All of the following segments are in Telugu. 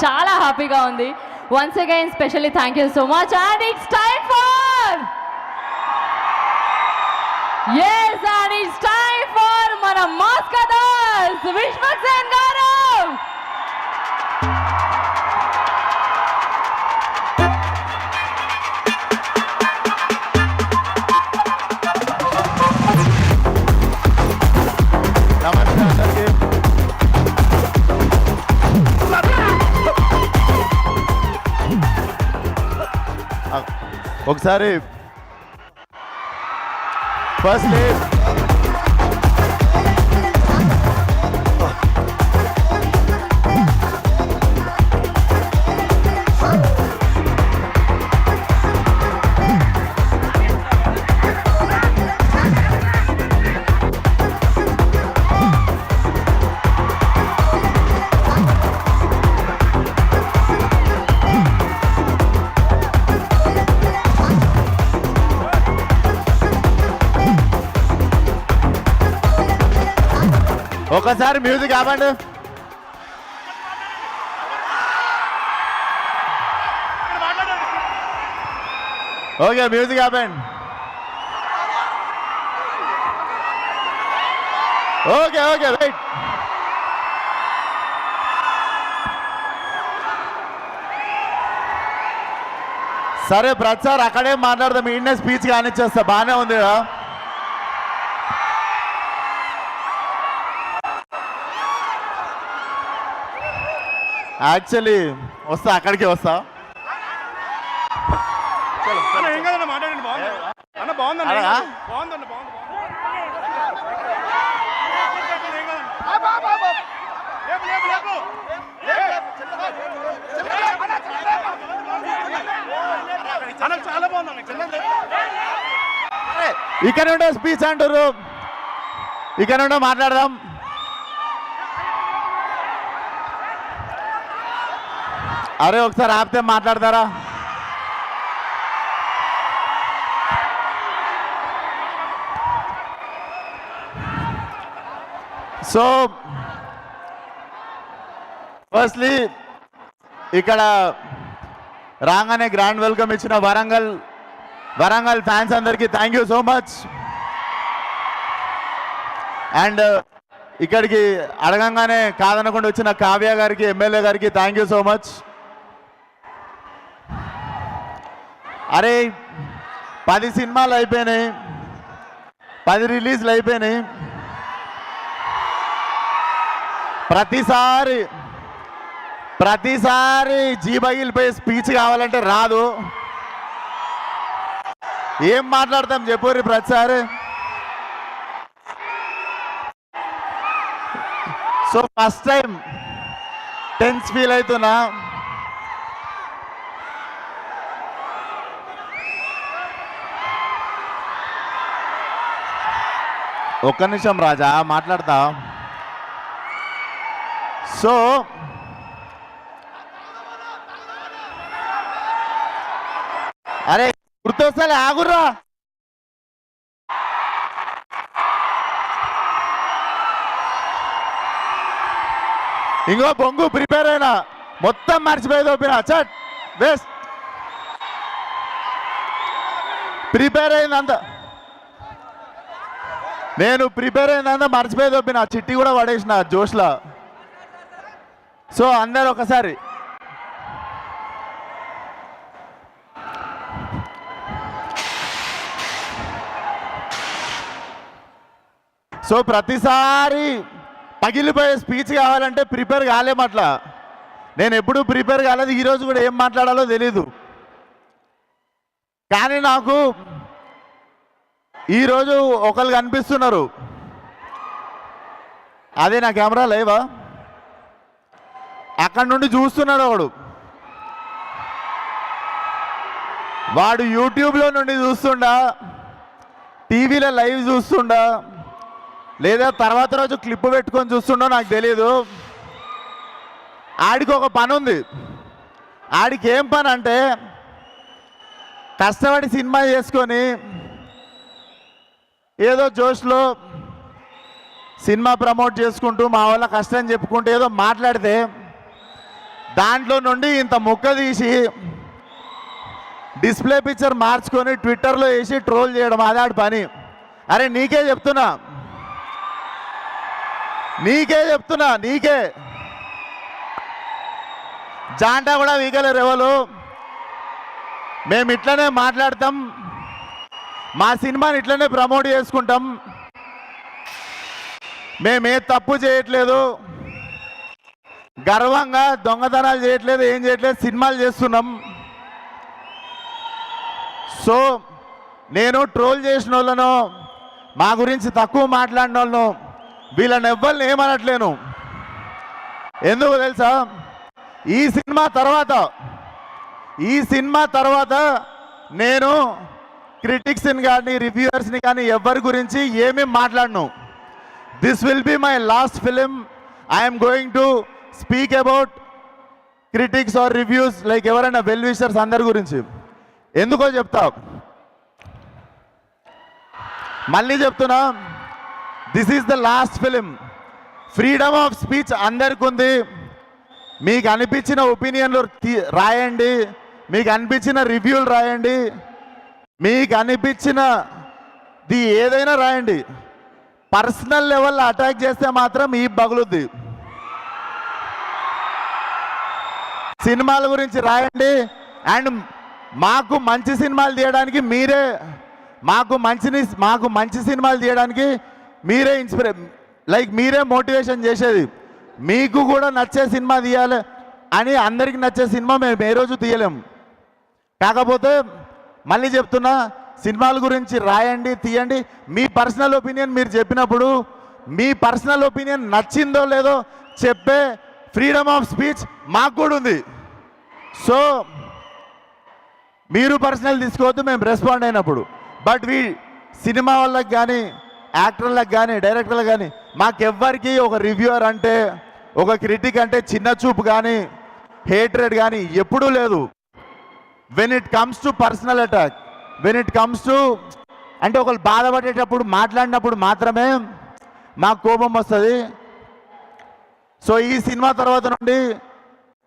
చాలా హ్యాపీగా ఉంది. Once again specially thank you so much. And it's time for మన మాస్కదర్స్ విశ్వక్సేన్ గారు. ఒకసారి ఫస్ట్ ఒకసారి మ్యూజిక్ ఆపండి. ఓకే మ్యూజిక్ ఆపండి. Okay okay wait. సరే ప్రచార్ అక్కడే మాట్లాడదాం. ఈయనే స్పీచ్ కానిచ్చేస్తా. బాగానే ఉంది కదా. యాక్చువల్లీ వస్తా, అక్కడికి వస్తా. ఇక్కడ నుండే స్పీచ్ అంటారు, ఇక్కడ నుండే మాట్లాడదాం. అరే ఒకసారి ఆపితే మాట్లాడతారా? సో ఫస్ట్లీ ఇక్కడ రాగానే గ్రాండ్ వెల్కమ్ ఇచ్చిన వరంగల్ ఫ్యాన్స్ అందరికీ thank you so much. And ఇక్కడికి అడగంగానే కాదనకుండా వచ్చిన కావ్య గారికి, ఎమ్మెల్యే గారికి థ్యాంక్ యూ సో మచ్. అరే 10 సినిమాలు అయిపోయినాయి, 10 రిలీజ్లు అయిపోయినాయి. ప్రతిసారి జీబగిలిపోయి స్పీచ్ కావాలంటే రాదు. ఏం మాట్లాడతాం చెప్పుర్రి ప్రతిసారి. So first time tense feel అవుతున్నా. ఒక్క నిమిషం రాజా మాట్లాడతా. సో అరే గుర్తొస్తాలే ఆగుర్రా. ఇంకో బొంగు ప్రిపేర్ అయినా మొత్తం మర్చిపోయేది ఓపిన చట్ బెస్ట్ ప్రిపేర్ అయిందంత. నేను ప్రిపేర్ అయిందంతా మర్చిపోయేది ఓపిన. చిట్టి కూడా పడేసిన జోష్లా. సో అందరు ఒకసారి సో ప్రతిసారి పగిలిపోయే స్పీచ్ కావాలంటే ప్రిపేర్ కాలేమట్లా. నేను ఎప్పుడూ ప్రిపేర్ కాలేదు. ఈరోజు కూడా ఏం మాట్లాడాలో తెలీదు. కానీ నాకు ఈరోజు ఒకళ్ళు కనిపిస్తున్నారు. అదే నా కెమెరా లేవా, అక్కడి నుండి చూస్తున్నాడు వాడు యూట్యూబ్లో నుండి చూస్తుండా, టీవీలో లైవ్ చూస్తుండా, లేదా తర్వాత రోజు క్లిప్ పెట్టుకొని చూస్తుండో నాకు తెలియదు. ఆడికి ఒక పని ఉంది. ఆడికి ఏం పని అంటే కష్టపడి సినిమా చేసుకొని ఏదో జోష్లో సినిమా ప్రమోట్ చేసుకుంటూ మా వాళ్ళ కష్టం చెప్పుకుంటూ ఏదో మాట్లాడితే దాంట్లో నుండి ఇంత ముక్క తీసి డిస్ప్లే పిక్చర్ మార్చుకొని ట్విట్టర్లో వేసి ట్రోల్ చేయడం అదాడి పని. అరే నీకే చెప్తున్నా నీకే జాంటా కూడా వీగలేరు ఎవరు. మేము ఇట్లనే మాట్లాడతాం, మా సినిమాని ఇట్లనే ప్రమోట్ చేసుకుంటాం. మేమే తప్పు చేయట్లేదు, గర్వంగా దొంగతనాలు చేయట్లేదు, ఏం చేయట్లేదు, సినిమాలు చేస్తున్నాం. సో నేను ట్రోల్ చేసిన వాళ్ళను, మా గురించి తక్కువ మాట్లాడిన వాళ్ళను, వీళ్ళని ఎవ్వరిని ఏమనట్లేను. ఎందుకు తెలుసా, ఈ సినిమా తర్వాత నేను క్రిటిక్స్ని కానీ రివ్యూవర్స్ని కానీ ఎవరి గురించి ఏమీ మాట్లాడను. This will be my last film. I'm going to speak about critics or reviews like ఎవరైనా వెల్ విషర్స్ అందరి గురించి. ఎందుకో చెప్తా, మళ్ళీ చెప్తున్నా, this is the last film. Freedom of speech అందరికి ఉంది. మీకు అనిపించిన ఒపీనియన్లు రాయండి, మీకు అనిపించిన రివ్యూలు రాయండి, మీకు అనిపించినది ఏదైనా రాయండి. పర్సనల్ లెవెల్లో అటాక్ చేస్తే మాత్రం ఈ బగులుద్ది. సినిమాల గురించి రాయండి. అండ్ మాకు మంచి సినిమాలు తీయడానికి మీరే, మాకు మంచి సినిమాలు తీయడానికి మీరే మీరే మోటివేషన్ చేసేది. మీకు కూడా నచ్చే సినిమా తీయాలి అని అందరికి నచ్చే సినిమా మేము ఏ రోజు తీయలేము. కాకపోతే మళ్ళీ చెప్తున్నా, సినిమాల గురించి రాయండి, తీయండి. మీ పర్సనల్ ఒపీనియన్ మీరు చెప్పినప్పుడు, మీ పర్సనల్ ఒపీనియన్ నచ్చిందో లేదో చెప్పే ఫ్రీడమ్ ఆఫ్ స్పీచ్ మాకు కూడా ఉంది. సో మీరు పర్సనల్ తీసుకోవద్దు మేము రెస్పాండ్ అయినప్పుడు. బట్ సినిమా వాళ్ళకి కానీ యాక్టర్లకు కానీ డైరెక్టర్లకు కానీ మాకెవ్వరికి ఒక రివ్యూవర్ అంటే, ఒక క్రిటిక్ అంటే చిన్న చూపు కానీ హేట్రెడ్ కానీ ఎప్పుడూ లేదు. When it comes to personal attack, when it comes to అంటే ఒకళ్ళు బాధపడేటప్పుడు మాట్లాడినప్పుడు మాత్రమే మాకు కోపం వస్తుంది. సో ఈ సినిమా తర్వాత నుండి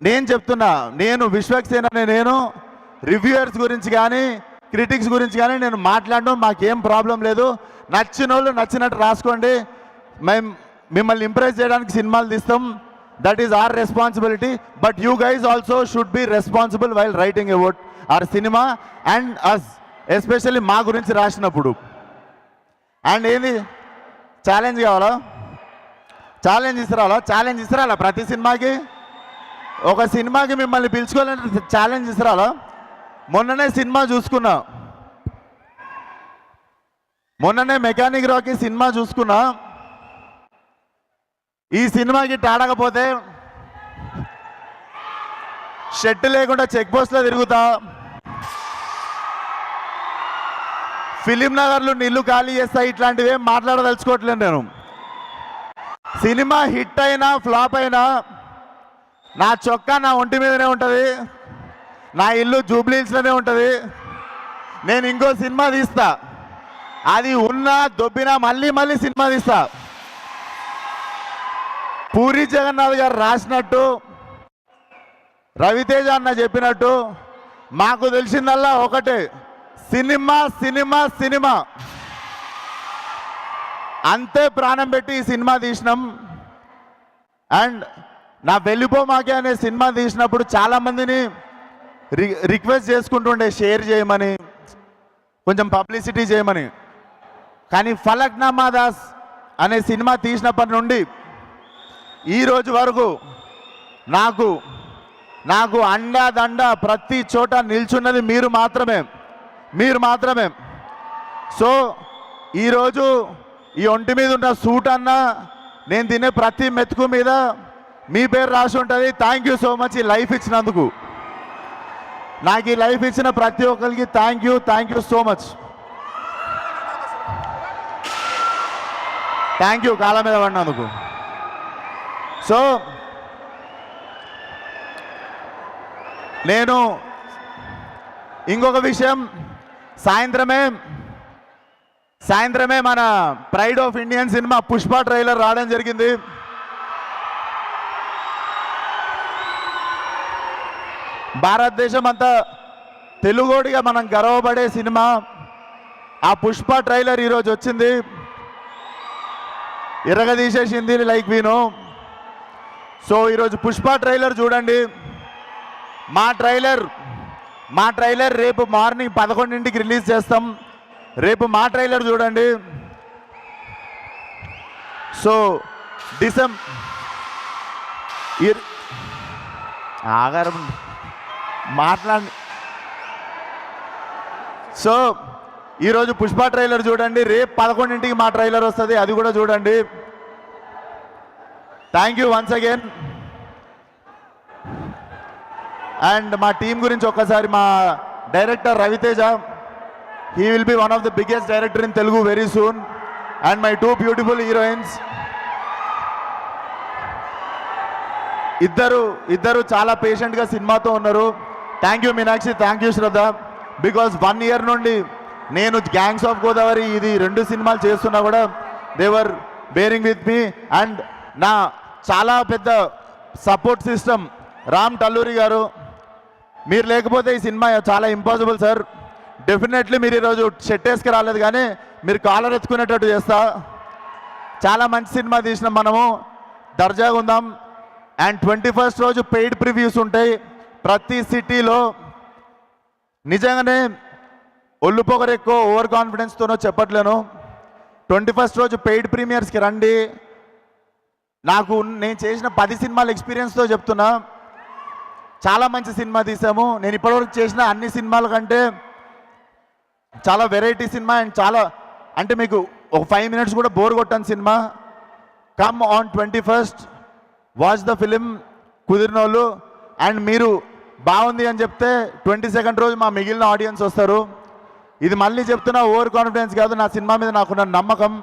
నేను చెప్తున్నా, నేను విశ్వక్సేన అనే నేను రివ్యూయర్స్ గురించి కానీ క్రిటిక్స్ గురించి కానీ నేను మాట్లాడడం మాకేం ప్రాబ్లం లేదు. నచ్చిన వాళ్ళు నచ్చినట్టు రాసుకోండి. మేము మిమ్మల్ని ఇంప్రెస్ చేయడానికి సినిమాలు తీస్తాం. That is our responsibility. But you guys also should be responsible while writing about our cinema and us, especially మా గురించి రాసినప్పుడు. అండ్ ఏంది ఛాలెంజ్ కావాలా? ఛాలెంజ్ ఇస్తారా? ప్రతి సినిమాకి ఒక సినిమాకి మిమ్మల్ని పిలుచుకోవాలంటే ఛాలెంజ్ ఇస్తారా? మొన్ననే సినిమా చూసుకున్నా, మొన్ననే మెకానిక్ రాకీ సినిమా చూసుకున్నా. ఈ సినిమాకి ఆడకపోతే షెట్ లేకుండా చెక్ పోస్ట్లో తిరుగుతా, ఫిలిం నగర్లు నీళ్లు ఖాళీ చేస్తా. ఇట్లాంటివి ఏం మాట్లాడదలుచుకోవట్లేదు నేను. సినిమా హిట్ అయినా ఫ్లాప్ అయినా నా చొక్కా నా ఒంటి మీదనే ఉంటుంది, నా ఇల్లు జూబ్లీ హిల్స్లోనే ఉంటుంది. నేను ఇంకో సినిమా తీస్తా, అది ఉన్నా దొబ్బినా మళ్ళీ సినిమా తీస్తా. పూరి జగన్నాథ్ గారు రాసినట్టు, రవితేజ అన్న చెప్పినట్టు మాకు తెలిసిందల్లా ఒకటే, సినిమా సినిమా సినిమా. అంతే ప్రాణం పెట్టి ఈ సినిమా తీసినాం. అండ్ నా వెళ్ళిపో మాకే అనే సినిమా తీసినప్పుడు చాలామందిని రిక్వెస్ట్ చేసుకుంటుండే షేర్ చేయమని, కొంచెం పబ్లిసిటీ చేయమని. కానీ ఫలక్నామా దాస్ అనే సినిమా తీసినప్పటి నుండి ఈ రోజు వరకు నాకు అండా ప్రతి చోట నిల్చున్నది మీరు మాత్రమే. సో ఈరోజు ఈ ఒంటి మీద ఉన్న సూట్ అన్న, నేను తినే ప్రతి మెతుకు మీద మీ పేరు రాసి ఉంటుంది. థ్యాంక్ యూ సో మచ్ ఈ లైఫ్ ఇచ్చినందుకు. నాకు ఈ లైఫ్ ఇచ్చిన ప్రతి ఒక్కరికి thank you so much. Thank you కాళ్ళ మీద పడినందుకు. సో నేను ఇంకొక విషయం, సాయంత్రమే మన pride of Indian cinema Pushpa trailer రావడం జరిగింది. భారతదేశం అంతా తెలుగోడిగా మనం గర్వపడే సినిమా ఆ పుష్ప ట్రైలర్ ఈరోజు వచ్చింది. ఇరగదీసేసింది లైక్ వీనో. సో ఈరోజు పుష్ప ట్రైలర్ చూడండి. మా ట్రైలర్ రేపు మార్నింగ్ 11ంటికి రిలీజ్ చేస్తాం. రేపు మా ట్రైలర్ చూడండి. సో ఆగారు మాట్లాడి. సో ఈరోజు పుష్ప ట్రైలర్ చూడండి. రేపు 11ంటికి మా ట్రైలర్ వస్తుంది, అది కూడా చూడండి. Thank you once again. And మా టీం గురించి ఒక్కసారి, మా director Ravi Teja, he will be one of the biggest director in Telugu very soon. And my 2 beautiful heroines, ఇద్దరు చాలా పేషెంట్గా సినిమాతో ఉన్నారు. Thank you Meenakshi, thank you Shraddha. Because 1 year నుండి నేను గ్యాంగ్స్ ఆఫ్ గోదావరి ఇది 2 సినిమాలు చేస్తున్నా కూడా దేవర్ బేరింగ్ విత్ మీ. అండ్ నా చాలా పెద్ద సపోర్ట్ సిస్టమ్ రామ్ టల్లూరి గారు. మీరు లేకపోతే ఈ సినిమా చాలా ఇంపాసిబుల్ సార్. డెఫినెట్లీ మీరు ఈరోజు షెట్ వేసుకు రాలేదు, కానీ మీరు కాలర్ ఎత్తుకునేటట్టు చేస్తా. చాలా మంచి సినిమా తీసినాం మనము, దర్జాగా ఉందాం. అండ్ 21st రోజు పెయిడ్ ప్రివ్యూస్ ఉంటాయి ప్రతి సిటీలో. నిజంగానే ఒళ్ళు పొగరు ఎక్కువ ఓవర్ కాన్ఫిడెన్స్తోనో చెప్పట్లేను. 21st రోజు పెయిడ్ ప్రీమియర్స్కి రండి. నేను చేసిన 10 సినిమాల ఎక్స్పీరియన్స్తో చెప్తున్నా, చాలా మంచి సినిమా తీసాము. నేను ఇప్పటివరకు చేసిన అన్ని సినిమాల కంటే చాలా వెరైటీ సినిమా. అండ్ చాలా అంటే మీకు ఒక 5 minutes కూడా బోర్ కొట్టని సినిమా. Come on 21st, watch the film కుదిరిన వాళ్ళు. అండ్ మీరు బాగుంది అని చెప్తే 22nd రోజు మా మిగిలిన ఆడియన్స్ వస్తారు. ఇది మళ్ళీ చెప్తున్నా, ఓవర్ కాన్ఫిడెన్స్ కాదు, నా సినిమా మీద నాకున్న నమ్మకం.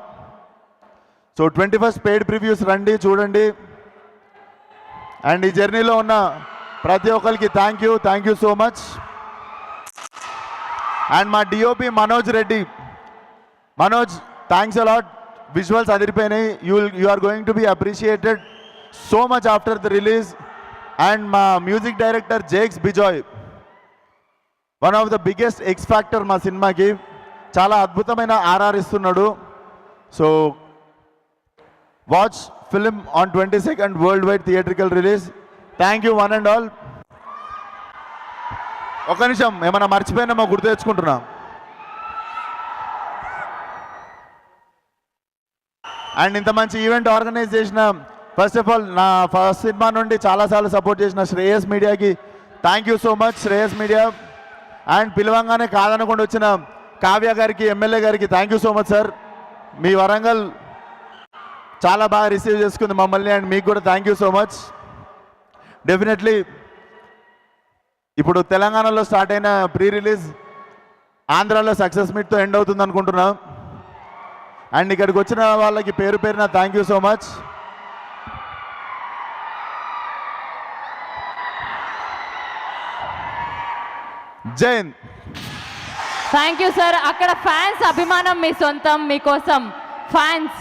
సో 21st పెయిడ్ ప్రివ్యూస్ రండి, చూడండి. అండ్ ఈ జర్నీలో ఉన్న ప్రతి ఒక్కరికి thank you so much. And మా DOP Manoj Reddy, Manoj thanks a lot. Visuals అదిరిపోయినాయి. You are going to be appreciated so much after the release. And మా music director Jakes Bejoy, one of the biggest X factor మా సినిమాకి. చాలా అద్భుతమైన ఆర్ఆర్ ఇస్తున్నాడు. So watch film on 22nd world wide theatrical release. Thank you one and all. ఒక నిమిషం, ఏమైనా మర్చిపోయినామో గుర్తు తెచ్చుకుంటున్నా. అండ్ ఇంత మంచి ఈవెంట్ ఆర్గనైజ్ చేసిన, ఫస్ట్ ఆఫ్ ఆల్ నా ఫస్ట్ సినిమా నుండి చాలాసార్లు సపోర్ట్ చేసిన శ్రేయస్ మీడియాకి thank you so much. Shreyas media. And పిలవంగానే కాదనకుండా వచ్చిన కావ్య గారికి, ఎమ్మెల్యే గారికి thank you so much sir. మీ వరంగల్ చాలా బాగా రిసీవ్ చేసుకుంది మమ్మల్ని. అండ్ మీకు కూడా thank you so much. Definitely ఇప్పుడు తెలంగాణలో స్టార్ట్ అయిన ప్రీ రిలీజ్ ఆంధ్రాలో సక్సెస్ మీట్తో ఎండ్ అవుతుంది అనుకుంటున్నాం. అండ్ ఇక్కడికి వచ్చిన వాళ్ళకి పేరు పేరున థ్యాంక్ యూ సో మచ్. జై హింద్. Thank you sir. అక్కడ ఫ్యాన్స్ అభిమానం మీ సొంతం, మీకోసం ఫ్యాన్స్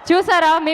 చూసారా? మీ